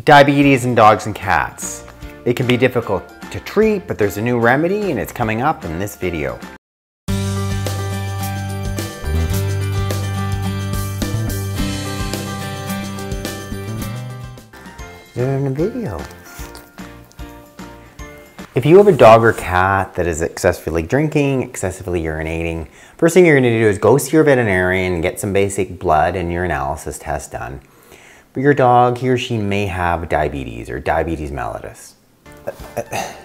Diabetes in dogs and cats. It can be difficult to treat, but there's a new remedy and it's coming up in this video. In a video. If you have a dog or cat that is excessively drinking, excessively urinating, first thing you're going to do is go see your veterinarian and get some basic blood and urinalysis tests done. But your dog, he or she may have diabetes or diabetes mellitus.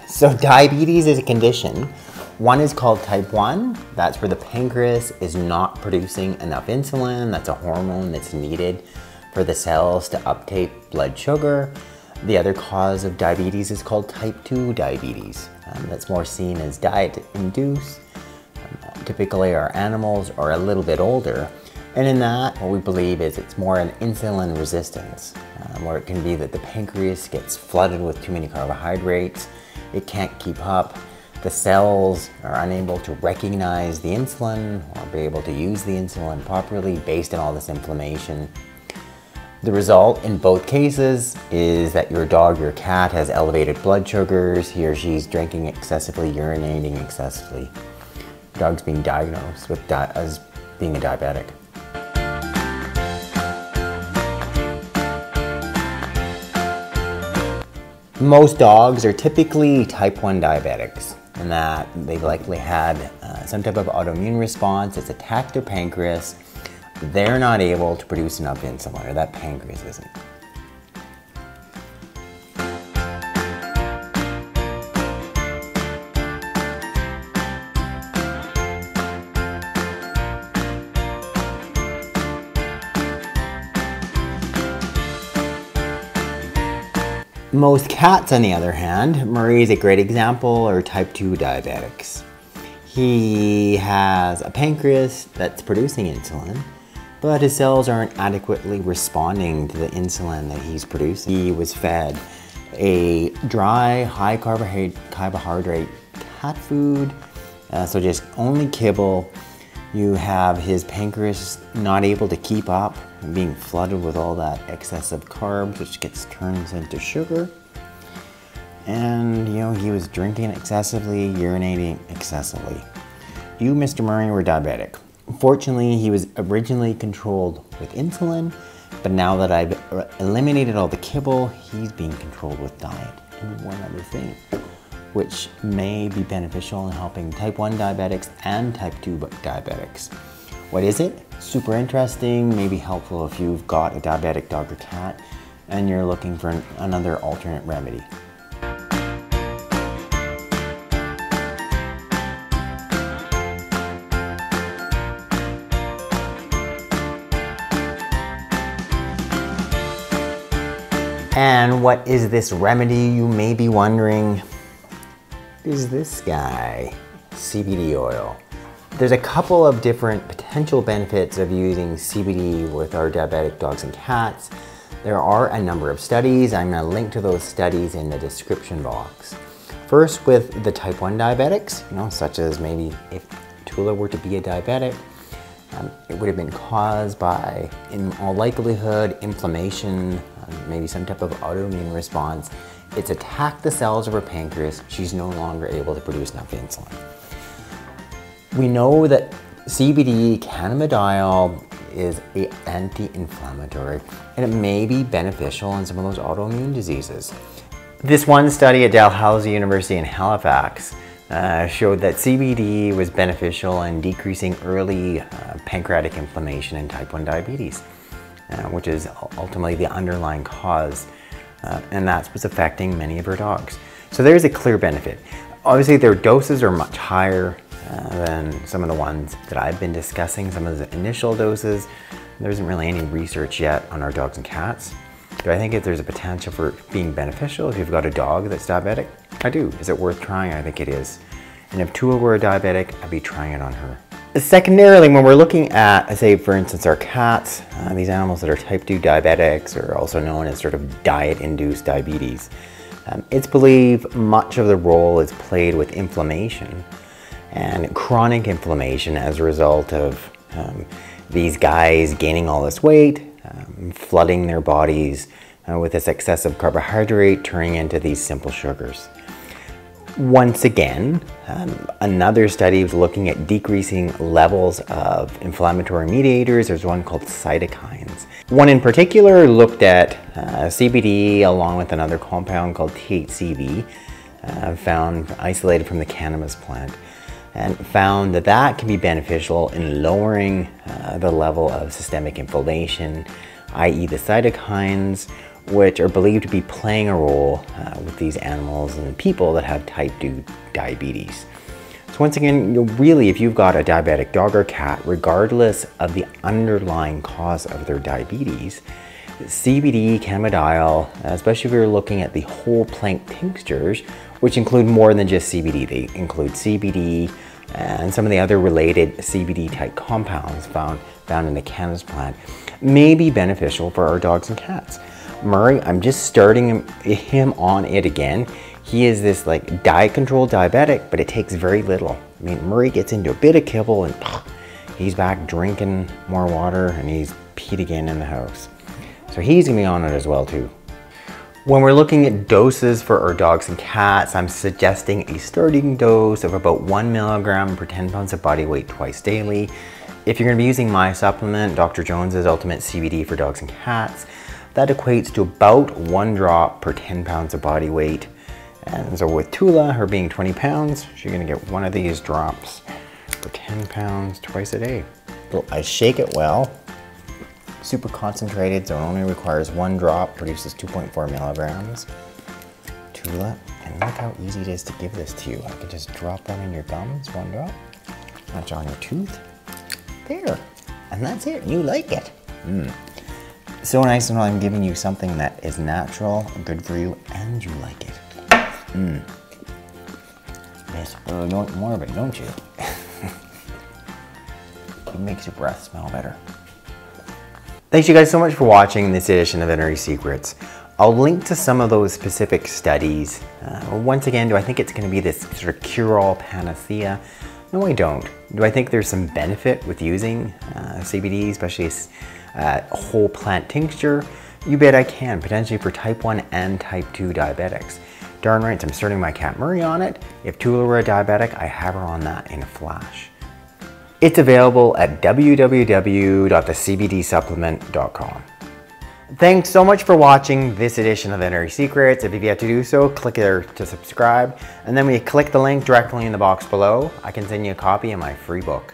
So diabetes is a condition. One is called type 1. That's where the pancreas is not producing enough insulin. That's a hormone that's needed for the cells to uptake blood sugar. The other cause of diabetes is called type 2 diabetes. That's more seen as diet-induced. Typically our animals are a little bit older. And in that, what we believe is it's more an insulin resistance, where it can be that the pancreas gets flooded with too many carbohydrates. It can't keep up. The cells are unable to recognize the insulin or be able to use the insulin properly based on all this inflammation. The result in both cases is that your dog or cat has elevated blood sugars. He or she's drinking excessively, urinating excessively. Dog's being diagnosed with as being a diabetic. Most dogs are typically type 1 diabetics, in that they've likely had some type of autoimmune response. It's attacked their pancreas. They're not able to produce enough insulin, or that pancreas isn't. Most cats, on the other hand, Murray is a great example, are type 2 diabetics. He has a pancreas that's producing insulin, but his cells aren't adequately responding to the insulin that he's producing. He was fed a dry, high carbohydrate cat food, so just only kibble. You have his pancreas not able to keep up and being flooded with all that excessive carbs, which gets turned into sugar. And, you know, he was drinking excessively, urinating excessively. You, Mr. Murray, were diabetic. Fortunately, he was originally controlled with insulin, but now that I've eliminated all the kibble, he's being controlled with diet and one other thing, which may be beneficial in helping type 1 diabetics and type 2 diabetics. What is it? Super interesting, maybe helpful if you've got a diabetic dog or cat and you're looking for another alternate remedy. And what is this remedy, you may be wondering? Is this guy, CBD oil. There's a couple of different potential benefits of using CBD with our diabetic dogs and cats. There are a number of studies. I'm going to link to those studies in the description box. First, with the type 1 diabetics, such as maybe if Tula were to be a diabetic, it would have been caused by, in all likelihood, inflammation, maybe some type of autoimmune response. It's attacked the cells of her pancreas. She's no longer able to produce enough insulin. We know that CBD, cannabidiol, is an anti-inflammatory, and it may be beneficial in some of those autoimmune diseases. This one study at Dalhousie University in Halifax showed that CBD was beneficial in decreasing early pancreatic inflammation in type 1 diabetes, which is ultimately the underlying cause. And that's what's affecting many of our dogs. So there's a clear benefit. Obviously their doses are much higher than some of the ones that I've been discussing, some of the initial doses. There isn't really any research yet on our dogs and cats. Do I think that there's a potential for being beneficial if you've got a dog that's diabetic? I do. Is it worth trying? I think it is. And if Tula were a diabetic, I'd be trying it on her. Secondarily, when we're looking at, say, for instance, our cats, these animals that are type 2 diabetics, or also known as sort of diet-induced diabetes, it's believed much of the role is played with inflammation and chronic inflammation as a result of these guys gaining all this weight, flooding their bodies with this excessive carbohydrate turning into these simple sugars. Once again, another study was looking at decreasing levels of inflammatory mediators. There's one called cytokines. One in particular looked at CBD along with another compound called THCV, found isolated from the cannabis plant, and found that that can be beneficial in lowering the level of systemic inflammation, i.e. the cytokines, which are believed to be playing a role with these animals and people that have type 2 diabetes. So once again, really, if you've got a diabetic dog or cat, regardless of the underlying cause of their diabetes, CBD, cannabidiol, especially if you're looking at the whole plant tinctures, which include more than just CBD. They include CBD and some of the other related CBD type compounds found in the cannabis plant, may be beneficial for our dogs and cats. Murray, I'm just starting him on it again. He is this like diet controlled diabetic, but it takes very little. I mean, Murray gets into a bit of kibble and he's back drinking more water and he's peed again in the house. So he's gonna be on it as well too. When we're looking at doses for our dogs and cats, I'm suggesting a starting dose of about 1 milligram per 10 pounds of body weight twice daily. If you're gonna be using my supplement, Dr. Jones's Ultimate CBD for Dogs and Cats, that equates to about 1 drop per 10 pounds of body weight. And so with Tula, her being 20 pounds, she's gonna get one of these drops for 10 pounds twice a day. So I shake it well. Super concentrated, so it only requires 1 drop, produces 2.4 milligrams. Tula, and look how easy it is to give this to you. I can just drop one in your gums, 1 drop. That's on your tooth. There, and that's it, you like it. So nice to know I'm giving you something that is natural, good for you, and you like it. Yes, you want more of it, don't you? It makes your breath smell better. Thanks you guys so much for watching this edition of Veterinary Secrets. I'll link to some of those specific studies. Once again, do I think it's going to be this sort of cure-all panacea? No, I don't. Do I think there's some benefit with using CBD, especially a whole plant tincture? You bet I can, potentially for type 1 and type 2 diabetics. Darn right, I'm starting my cat Murray on it. If Tula were a diabetic, I have her on that in a flash. It's available at www.thecbdsupplement.com. Thanks so much for watching this edition of Veterinary Secrets. If you've yet to do so, click there to subscribe. And then when you click the link directly in the box below, I can send you a copy of my free book.